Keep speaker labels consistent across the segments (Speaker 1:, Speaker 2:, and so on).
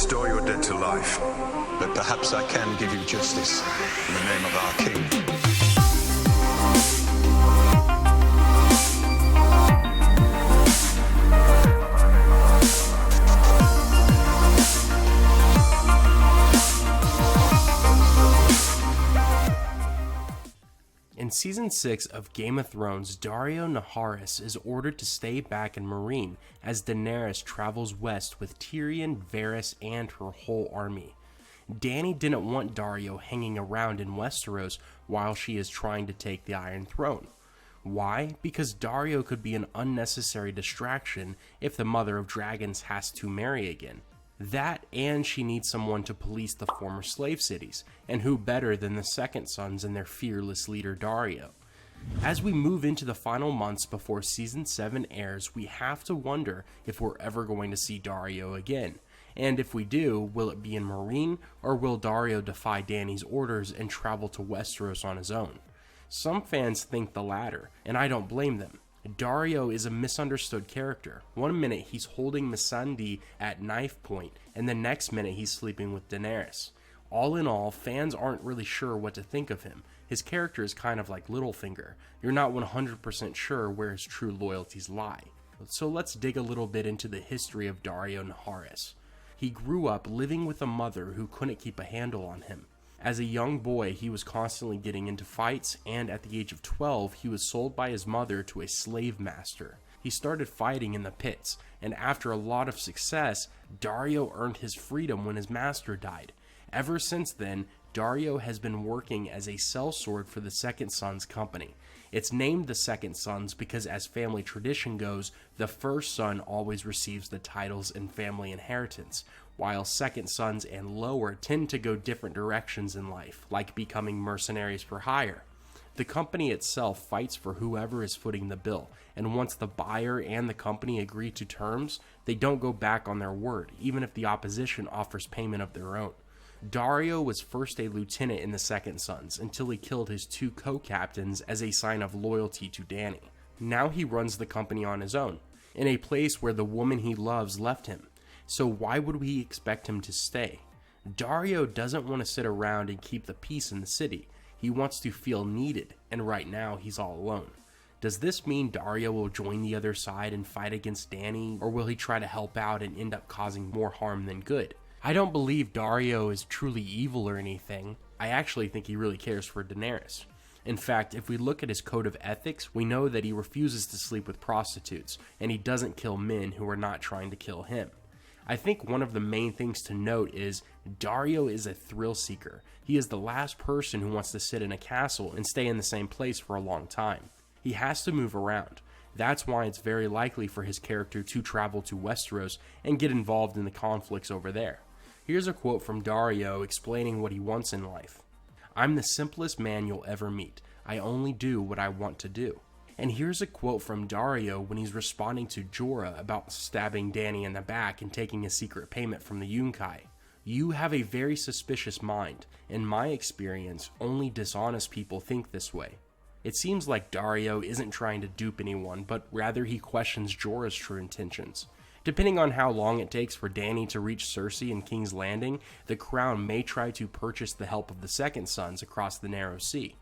Speaker 1: restore your dead to life.
Speaker 2: But perhaps I can give you justice in the name of our king.
Speaker 3: In Season 6 of Game of Thrones, Daario Naharis is ordered to stay back in Meereen as Daenerys travels west with Tyrion, Varys, and her whole army. Dany didn't want Daario hanging around in Westeros while she is trying to take the Iron Throne. Why? Because Daario could be an unnecessary distraction if the Mother of Dragons has to marry again. That, and she needs someone to police the former slave cities, and who better than the Second Sons and their fearless leader Daario. As we move into the final months before Season 7 airs, we have to wonder if we're ever going to see Daario again. And if we do, will it be in Meereen, or will Daario defy Dany's orders and travel to Westeros on his own? Some fans think the latter, and I don't blame them. Daario is a misunderstood character. One minute he's holding Missandei at knife point, and the next minute he's sleeping with Daenerys. All in all, fans aren't really sure what to think of him. His character is kind of like Littlefinger. You're not 100% sure where his true loyalties lie. So let's dig a little bit into the history of Daario Naharis. He grew up living with a mother who couldn't keep a handle on him. As a young boy, he was constantly getting into fights, and at the age of 12, he was sold by his mother to a slave master. He started fighting in the pits, and after a lot of success, Daario earned his freedom when his master died. Ever since then, Daario has been working as a sellsword for the Second Sons company. It's named the Second Sons because, as family tradition goes, the first son always receives the titles and family inheritance, while second sons and lower tend to go different directions in life, like becoming mercenaries for hire. The company itself fights for whoever is footing the bill, and once the buyer and the company agree to terms, they don't go back on their word, even if the opposition offers payment of their own. Daario was first a lieutenant in the Second Sons until he killed his two co-captains as a sign of loyalty to Dany. Now he runs the company on his own, in a place where the woman he loves left him. So why would we expect him to stay? Daario doesn't want to sit around and keep the peace in the city. He wants to feel needed, and right now he's all alone. Does this mean Daario will join the other side and fight against Dany, or will he try to help out and end up causing more harm than good? I don't believe Daario is truly evil or anything. I actually think he really cares for Daenerys. In fact, if we look at his code of ethics, we know that he refuses to sleep with prostitutes, and he doesn't kill men who are not trying to kill him. I think one of the main things to note is Daario is a thrill seeker. He is the last person who wants to sit in a castle and stay in the same place for a long time. He has to move around. That's why it's very likely for his character to travel to Westeros and get involved in the conflicts over there. Here's a quote from Daario explaining what he wants in life. "I'm the simplest man you'll ever meet. I only do what I want to do." And here's a quote from Daario when he's responding to Jorah about stabbing Dany in the back and taking a secret payment from the Yunkai. "You have a very suspicious mind. In my experience, only dishonest people think this way." It seems like Daario isn't trying to dupe anyone, but rather he questions Jorah's true intentions. Depending on how long it takes for Dany to reach Cersei and King's Landing, the Crown may try to purchase the help of the Second Sons across the Narrow Sea.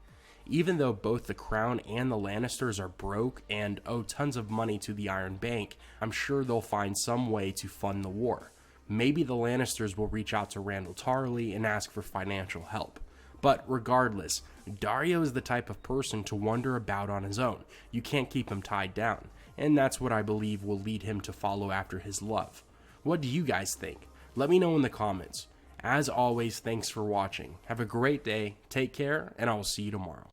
Speaker 3: Even though both the Crown and the Lannisters are broke and owe tons of money to the Iron Bank, I'm sure they'll find some way to fund the war. Maybe the Lannisters will reach out to Randyll Tarly and ask for financial help. But regardless, Daario is the type of person to wander about on his own. You can't keep him tied down, and that's what I believe will lead him to follow after his love. What do you guys think? Let me know in the comments. As always, thanks for watching. Have a great day, take care, and I will see you tomorrow.